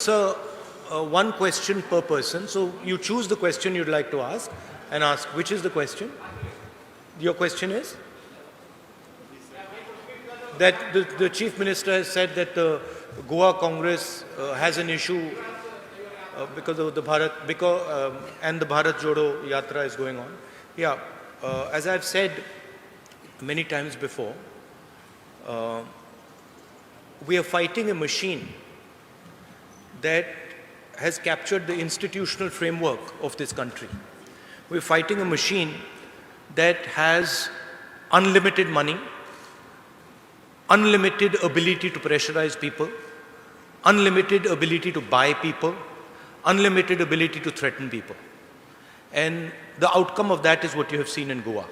answer one question per person. So you choose the question you'd like to ask and ask. Which is the question? Your question is? That the Chief Minister has said that the Goa Congress has an issue because of the Bharat, and the Bharat Jodo Yatra is going on. Yeah, as I've said many times before, we are fighting a machine that has captured the institutional framework of this country. We're fighting a machine that has unlimited money, unlimited ability to pressurize people, unlimited ability to buy people, unlimited ability to threaten people. And the outcome of that is what you have seen in Goa.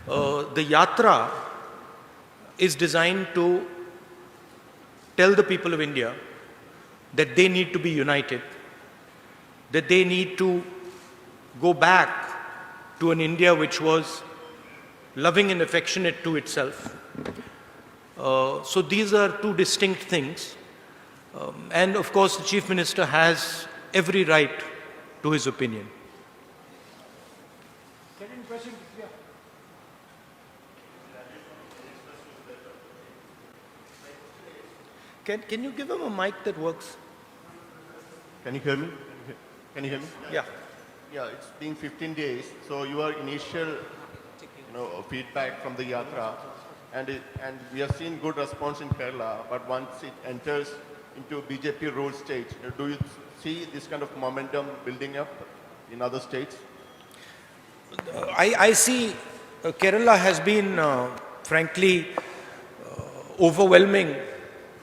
The Yatra is designed to tell the people of India that they need to be united, that they need to go back to an India which was loving and affectionate to itself. So these are two distinct things. And of course, the Chief Minister has every right to his opinion. Second question, yeah. Can you give him a mic that works? Can you hear me? Can you hear me? Yeah. Yeah, it's been 15 days. So your initial, feedback from the Yatra, and we have seen good response in Kerala, but once it enters into BJP ruled states, do you see this kind of momentum building up in other states? I see Kerala has been, frankly, overwhelming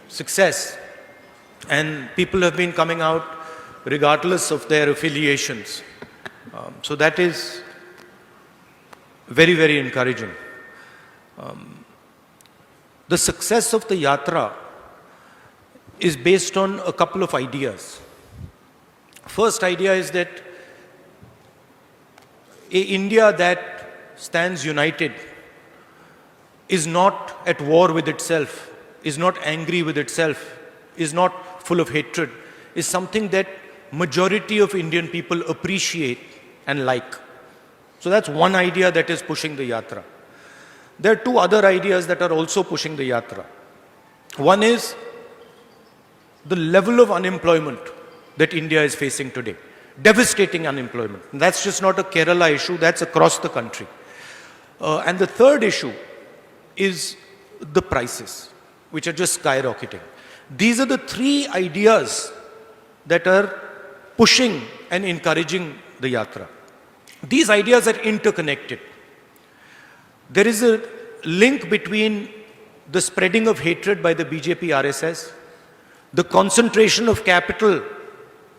success, and people have been coming out regardless of their affiliations. So that is very, very encouraging. The success of the Yatra is based on a couple of ideas. First idea is that an India that stands united is not at war with itself, is not angry with itself, is not full of hatred, is something that majority of Indian people appreciate and like. So that's one idea that is pushing the Yatra. There are two other ideas that are also pushing the Yatra. One is the level of unemployment that India is facing today. Devastating unemployment. And that's just not a Kerala issue, that's across the country. And the third issue is the prices, which are just skyrocketing. These are the three ideas that are pushing and encouraging the Yatra. These ideas are interconnected. There is a link between the spreading of hatred by the BJP RSS, the concentration of capital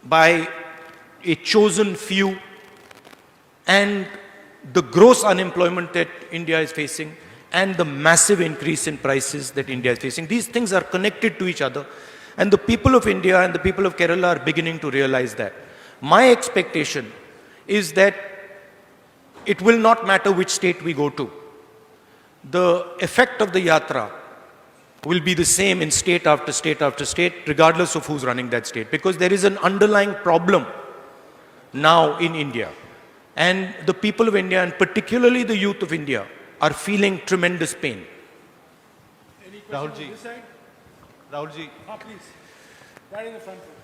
by a chosen few, and the gross unemployment that India is facing, and the massive increase in prices that India is facing. These things are connected to each other, and the people of India and the people of Kerala are beginning to realize that. My expectation is that it will not matter which state we go to. The effect of the Yatra will be the same in state after state after state, regardless of who's running that state, because there is an underlying problem now in India. And the people of India, and particularly the youth of India, are feeling tremendous pain. Any questions on this side? Rahulji. Please. Right in the front row.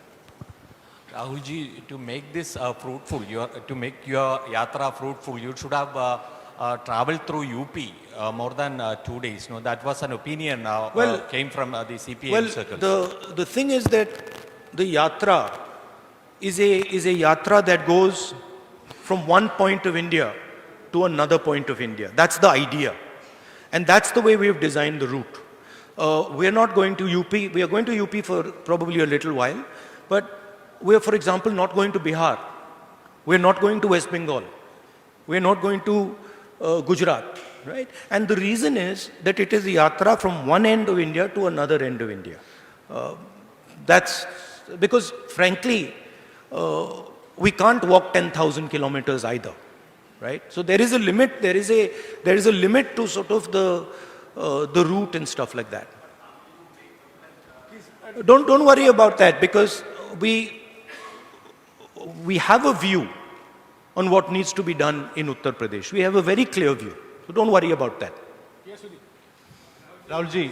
Rahulji, to make this fruitful, to make your Yatra fruitful, you should have traveled through UP more than 2 days. No, that was an opinion came from the CPM circles. The thing is that the Yatra is a Yatra that goes from one point of India to another point of India. That's the idea. And that's the way we have designed the route. We are not going to UP. We are going to UP for probably a little while. But we are, for example, not going to Bihar. We are not going to West Bengal. We are not going to Gujarat. Right? And the reason is that it is a Yatra from one end of India to another end of India. That's because, frankly, we can't walk 10,000 kilometers either. Right? So there is a limit. There is a limit to sort of the route and stuff like that. Don't worry about that, because we have a view on what needs to be done in Uttar Pradesh. We have a very clear view. So don't worry about that. Yes, Sudhi. Rahul ji,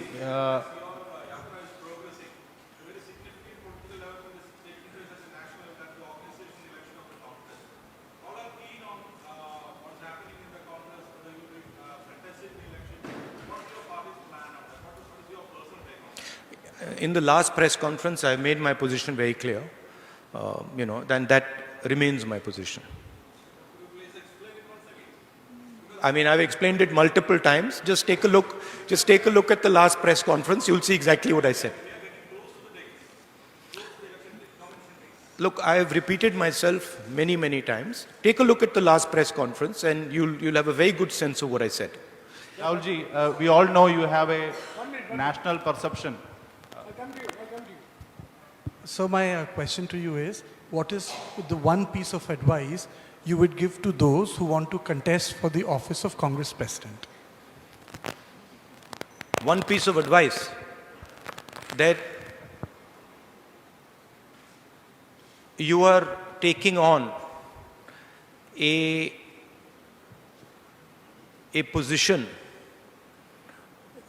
In the last press conference, I made my position very clear. Then that remains my position. I mean, I've explained it multiple times. Just take a look at the last press conference. You'll see exactly what I said. Look, I have repeated myself many, many times. Take a look at the last press conference and you'll have a very good sense of what I said. Rahul ji, we all know you have a national perception. I'll come to you. So my question to you is, what is the one piece of advice you would give to those who want to contest for the office of Congress President? One piece of advice, that you are taking on a position.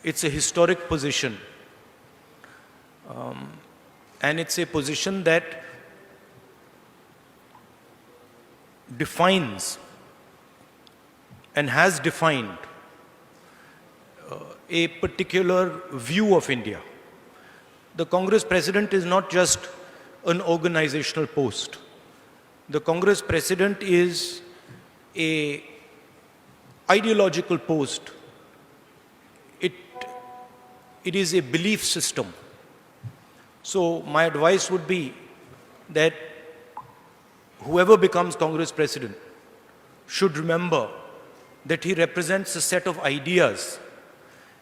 It's a historic position. And it's a position that defines and has defined a particular view of India. The Congress President is not just an organizational post. The Congress President is a ideological post. It is a belief system. So my advice would be that whoever becomes Congress President should remember that he represents a set of ideas,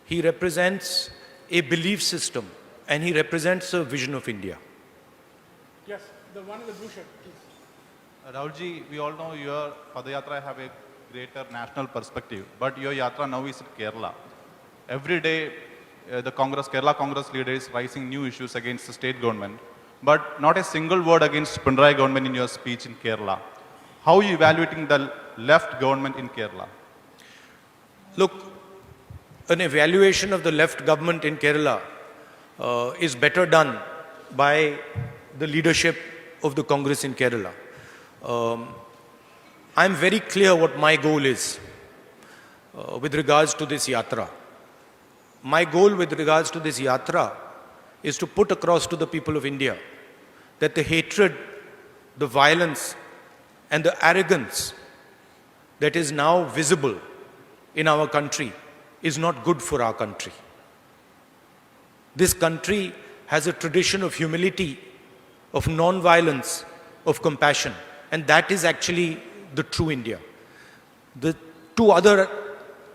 he represents a belief system, and he represents a vision of India. Yes, the one in the blue shirt, please. Rahul ji, we all know your Padayatra have a greater national perspective, but your Yatra now is in Kerala. Every day, the Kerala Congress leader is raising new issues against the state government, but not a single word against Pinarayi government in your speech in Kerala. How are you evaluating the left government in Kerala? Look, an evaluation of the left government in Kerala is better done by the leadership of the Congress in Kerala. I'm very clear what my goal is with regards to this yatra. My goal with regards to this yatra is to put across to the people of India that the hatred, the violence, and the arrogance that is now visible in our country is not good for our country. This country has a tradition of humility, of non-violence, of compassion, and that is actually the true India. The two other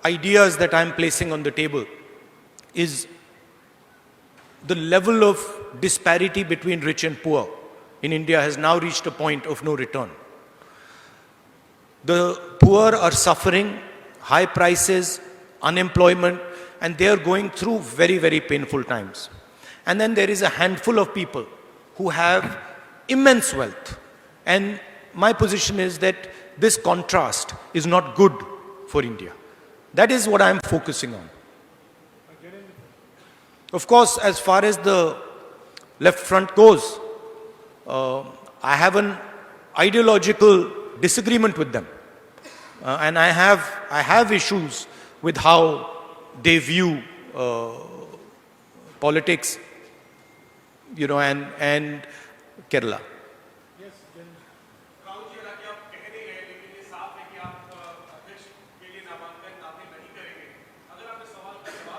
ideas that I'm placing on the table is the level of disparity between rich and poor in India has now reached a point of no return. The poor are suffering high prices, unemployment, and they are going through very, very painful times. And then there is a handful of people who have immense wealth. And my position is that this contrast is not good for India. That is what I'm focusing on. Of course, as far as the left front goes, I have an ideological disagreement with them. And I have issues with how they view politics, and Kerala. Yes, then.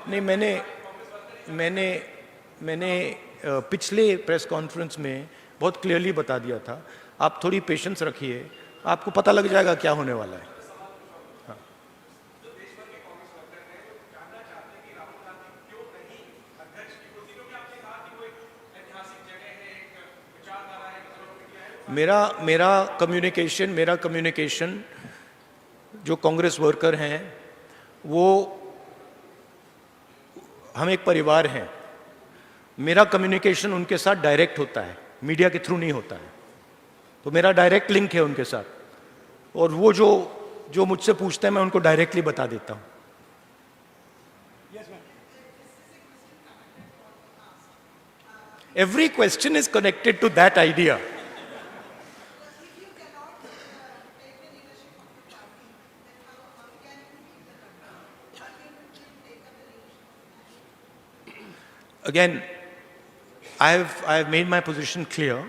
नहीं, मैंने पिछले press conference में बहुत clearly बता दिया था. आप थोड़ी पेशेंस रखिए, आपको पता लग जाएगा क्या होने वाला है. मेरा कम्युनिकेशन जो कांग्रेस वर्कर हैं, वो हम एक परिवार हैं. मेरा कम्युनिकेशन उनके साथ डायरेक्ट होता है. मीडिया के थ्रू नहीं होता है। तो मेरा डायरेक्ट लिंक है उनके साथ, और वो जो जो मुझसे पूछते हैं मैं उनको डायरेक्टली बता देता हूं। Yes, ma'am. Every question is connected to that idea. Again, I have made my position clear,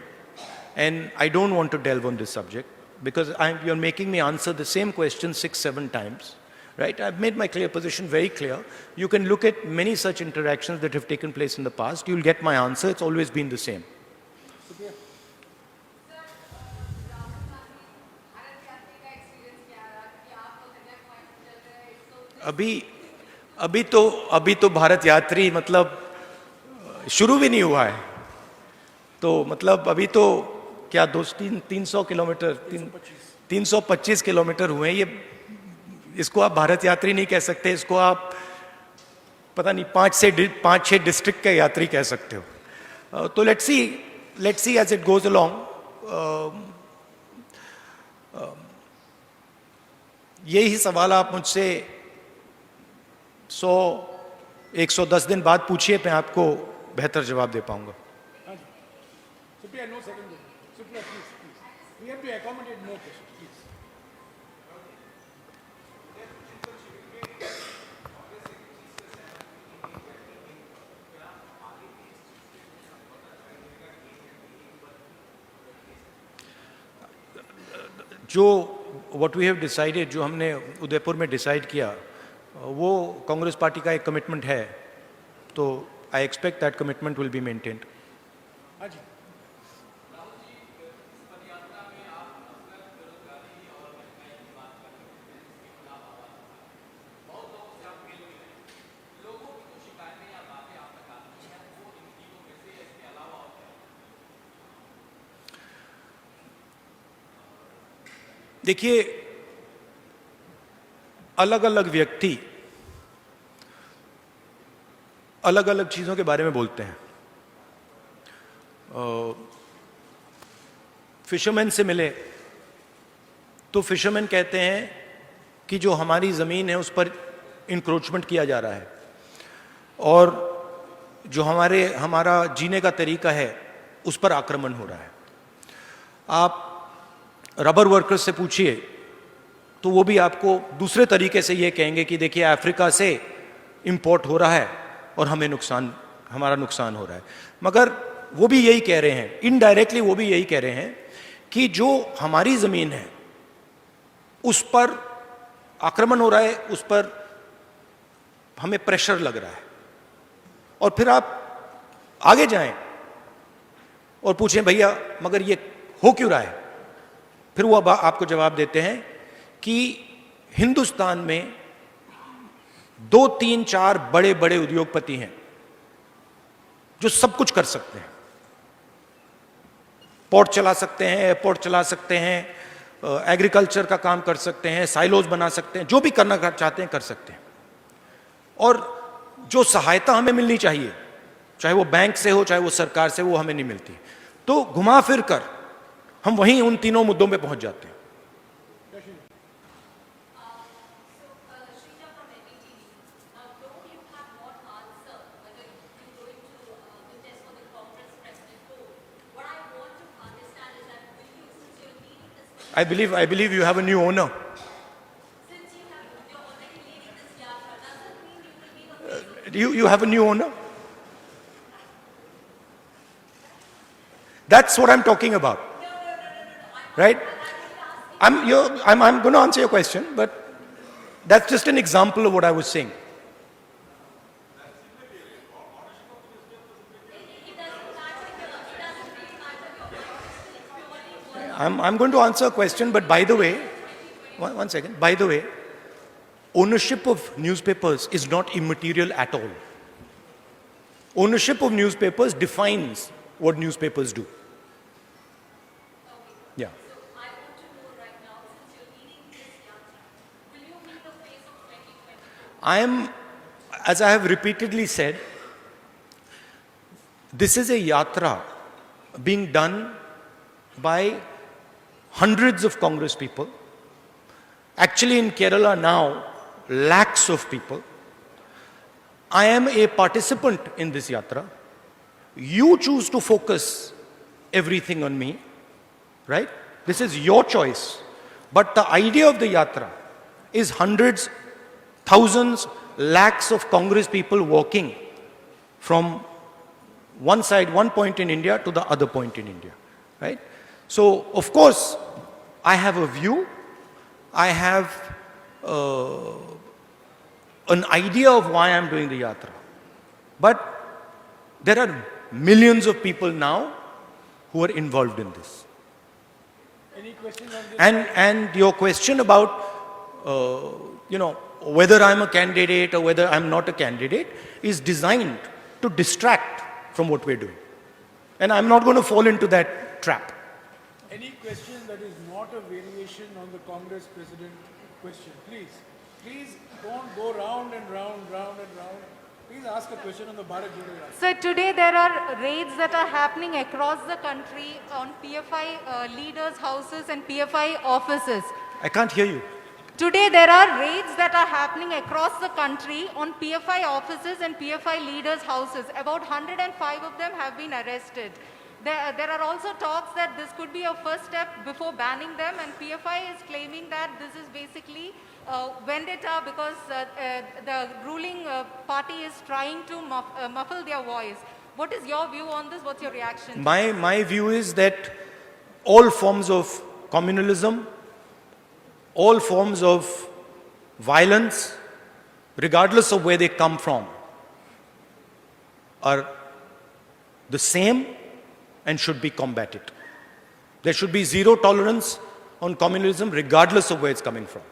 and I don't want to delve on this subject because you're making me answer the same question 6-7 times, right? I've made my clear position very clear. You can look at many such interactions that have taken place in the past. You'll get my answer. It's always been the same. अभी तो भारत यात्री मतलब शुरू भी नहीं हुआ है, तो मतलब अभी तो क्या 300 किलोमीटर 325 किलोमीटर हुए हैं। ये इसको आप भारत यात्री नहीं कह सकते, इसको आप पता नहीं 5-6 डिस्ट्रिक्ट के यात्री कह सकते हो। तो let's see as it goes along. यही सवाल आप मुझसे 110 दिन बाद पूछिए, मैं आपको बेहतर जवाब दे पाऊंगा। Supriya, no second. Supriya, please. We have to accommodate more questions, please. what we have decided, जो हमने उदयपुर में डिसाइड किया, वो कांग्रेस पार्टी का एक कमिटमेंट है, तो I expect that commitment will be maintained. हाँ जी। देखिए, अलग अलग व्यक्ति अलग अलग चीजों के बारे में बोलते हैं। फिशरमैन से मिले तो फिशरमैन कहते हैं कि जो हमारी ज़मीन है उस पर इंक्रोचमेंट किया जा रहा है, और जो हमारा जीने का तरीका है उस पर आक्रमण हो रहा है। आप रबर वर्कर्स से पूछिए तो वो भी आपको दूसरे तरीके से ये कहेंगे कि देखिए अफ्रीका से इंपोर्ट हो रहा है और हमारा नुकसान हो रहा है। मगर वो भी यही कह रहे हैं, इनडायरेक्टली वो भी यही कह रहे हैं कि जो हमारी ज़मीन है उस पर आक्रमण हो रहा है, उस पर हमें प्रेशर लग रहा है। और फिर आप आगे जाएं और पूछें भैया मगर ये हो क्यों रहा है, फिर वो आपको जवाब देते हैं कि हिंदुस्तान में 2-3-4 बड़े बड़े उद्योगपति हैं जो सब कुछ कर सकते हैं। पोर्ट चला सकते हैं, एयरपोर्ट चला सकते हैं, एग्रीकल्चर का काम कर सकते हैं, साइलोज बना सकते हैं, जो भी करना चाहते हैं कर सकते हैं। और जो सहायता हमें मिलनी चाहिए, चाहे वो बैंक से हो चाहे वो सरकार से, वो हमें नहीं मिलती। तो घुमा फिर कर हम वहीं उन तीनों मुद्दों पे पहुंच जाते हैं। I believe you have a new owner. You have a new owner? That's what I'm talking about. Right? I'm going to answer your question, but that's just an example of what I was saying. I'm going to answer a question, but by the way, one second. By the way, ownership of newspapers is not immaterial at all. Ownership of newspapers defines what newspapers do. Yeah. As I have repeatedly said, this is a yatra being done by hundreds of Congress people. Actually, in Kerala now, lakhs of people. I am a participant in this yatra. You choose to focus everything on me, right? This is your choice. But the idea of the yatra is hundreds, thousands, lakhs of Congress people walking from one side, one point in India to the other point in India, right? So, of course, I have a view. I have an idea of why I'm doing the yatra. But there are millions of people now who are involved in this. Any questions on this? And your question about, whether I'm a candidate or whether I'm not a candidate is designed to distract from what we're doing. And I'm not going to fall into that trap. Any question that is not a variation on the Congress President question, please. Please don't go round and round, round and round. Please ask a question on the Bharat Jodo Yatra. So today there are raids that are happening across the country on PFI leaders' houses and PFI offices. I can't hear you. Today there are raids that are happening across the country on PFI offices and PFI leaders' houses. About 105 of them have been arrested. There are also talks that this could be a first step before banning them, and PFI is claiming that this is basically vendetta because the ruling party is trying to muffle their voice. What is your view on this? What's your reaction? My view is that all forms of communalism, all forms of violence, regardless of where they come from, are the same and should be combated. There should be zero tolerance on communalism regardless of where it's coming from.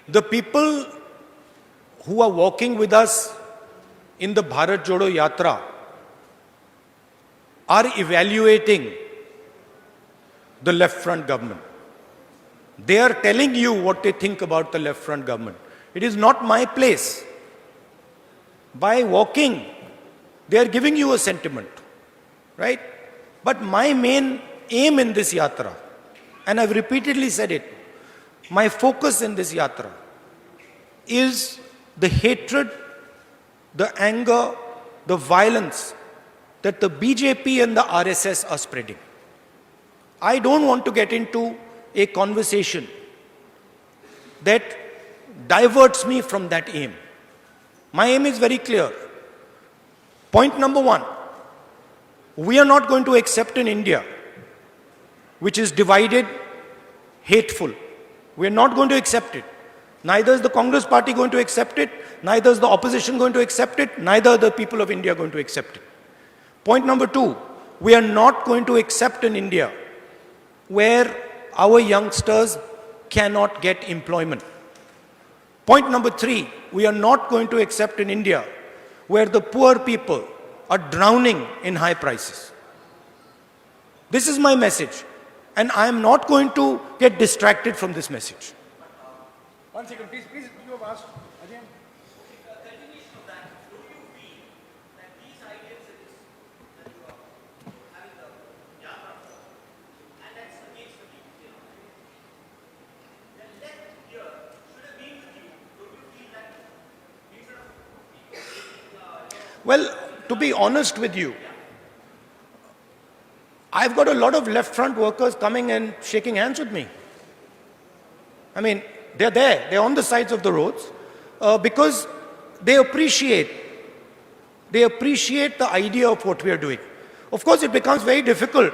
The people who are walking with us in the Bharat Jodo Yatra are evaluating the left front government. They are telling you what they think about the left front government. It is not my place. By walking, they are giving you a sentiment, right? But my main aim in this yatra, and I've repeatedly said it, my focus in this yatra is the hatred, the anger, the violence that the BJP and the RSS are spreading. I don't want to get into a conversation that diverts me from that aim. My aim is very clear. Point number one, we are not going to accept an India which is divided, hateful. We are not going to accept it. Neither is the Congress party going to accept it, neither is the opposition going to accept it, neither are the people of India going to accept it. Point number two, we are not going to accept an India where our youngsters cannot get employment. Point number three, we are not going to accept an India where the poor people are drowning in high prices. This is my message, and I am not going to get distracted from this message. 1 second, please, you have asked. Again. Well, to be honest with you, I've got a lot of left front workers coming and shaking hands with me. I mean, they're there, they're on the sides of the roads because they appreciate the idea of what we are doing. Of course, it becomes very difficult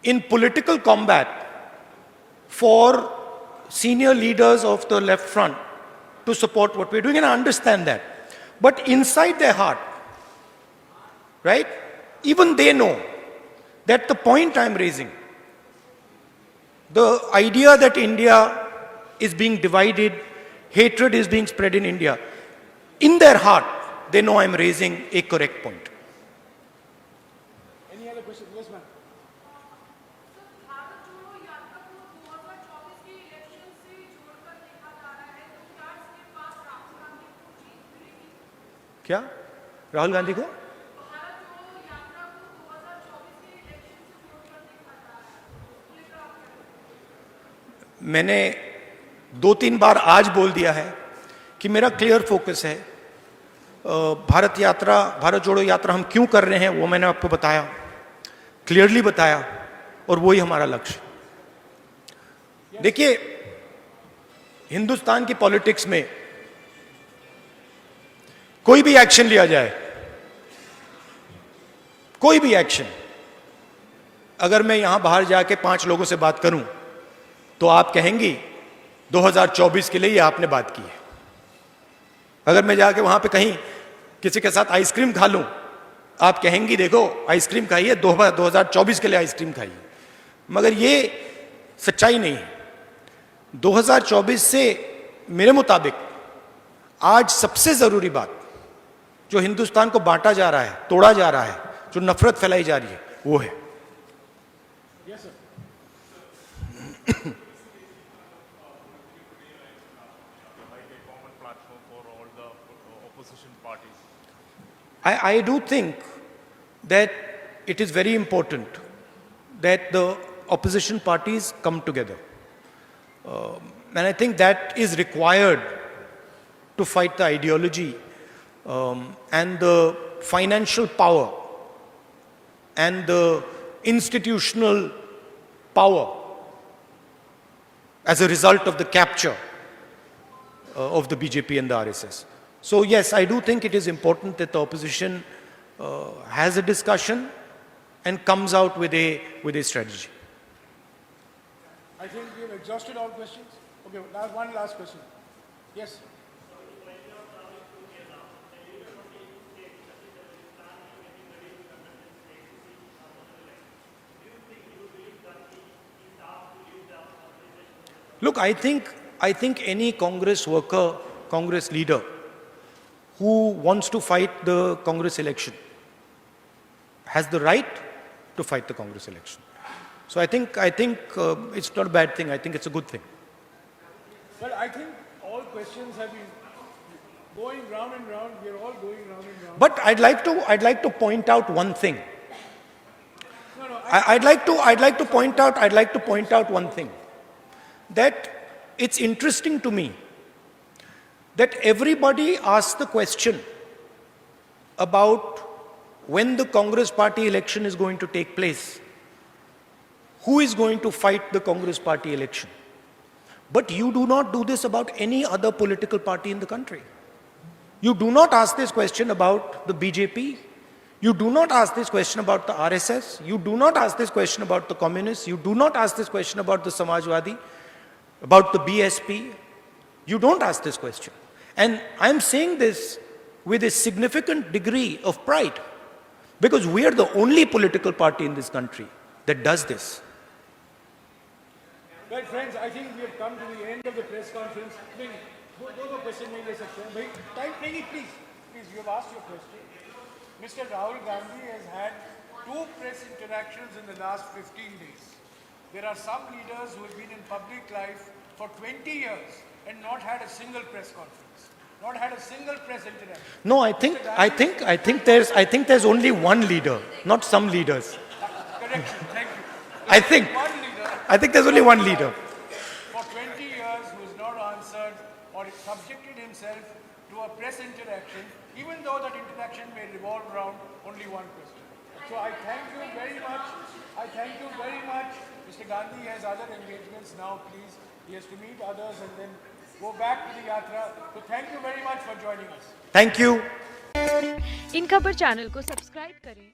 in political combat for senior leaders of the left front to support what we're doing, and I understand that. But inside their heart, right, even they know that the point I'm raising, the idea that India is being divided, hatred is being spread in India, in their heart, they know I'm raising a correct point. Any other question? Yes, ma'am. क्या राहुल गांधी को मैंने 2-3 बार आज बोल दिया है कि मेरा clear focus है। भारत यात्रा, भारत जोड़ो यात्रा हम क्यों कर रहे हैं वो मैंने आपको बताया, क्लियरली बताया, और वही हमारा लक्ष्य। देखिए, हिंदुस्तान की पॉलिटिक्स में कोई भी एक्शन लिया जाए, कोई भी एक्शन, अगर मैं यहां बाहर जाके 5 लोगों से बात करूं तो आप कहेंगी 2024 के लिए ये आपने बात की है। अगर मैं जाके वहां पे कहीं किसी के साथ आइसक्रीम खा लूं, आप कहेंगी देखो आइसक्रीम खाइए, 2024 के लिए आइसक्रीम खाइए। मगर ये सच्चाई नहीं है। 2024 से मेरे मुताबिक आज सबसे जरूरी बात, जो हिंदुस्तान को बांटा जा रहा है, तोड़ा जा रहा है, जो नफरत फैलाई जा रही है, वो है। Yes, sir. I do think that it is very important that the opposition parties come together. And I think that is required to fight the ideology and the financial power and the institutional power as a result of the capture of the BJP and the RSS. So yes, I do think it is important that the opposition has a discussion and comes out with a strategy. I think we have exhausted all questions. Okay, one last question. Yes. Look, I think any Congress worker, Congress leader who wants to fight the Congress election has the right to fight the Congress election. So I think it's not a bad thing. I think it's a good thing. Well, I think all questions have been going round and round. We are all going round and round. But I'd like to point out one thing. No, I'd like to point out one thing, that it's interesting to me that everybody asks the question about when the Congress party election is going to take place. Who is going to fight the Congress party election? But you do not do this about any other political party in the country. You do not ask this question about the BJP. You do not ask this question about the RSS. You do not ask this question about the communists. You do not ask this question about the Samajwadi, about the BSP. You don't ask this question. And I'm saying this with a significant degree of pride, because we are the only political party in this country that does this. Well, friends, I think we have come to the end of the press conference. Those are questions नहीं ले सकते हैं भाई. Time नहीं, please, you have asked your question. Mr. Rahul Gandhi has had 2 press interactions in the last 15 days. There are some leaders who have been in public life for 20 years and not had a single press conference, not had a single press interaction. No, I think there's only one leader, not some leaders. Correction, thank you. I think there's only one leader. For 20 years who has not answered or subjected himself to a press interaction, even though that interaction may revolve around only one question. So I thank you very much. Mr. Gandhi has other engagements now, please. He has to meet others and then go back to the yatra. So thank you very much for joining us. Thank you. इन खबर channel को subscribe करें।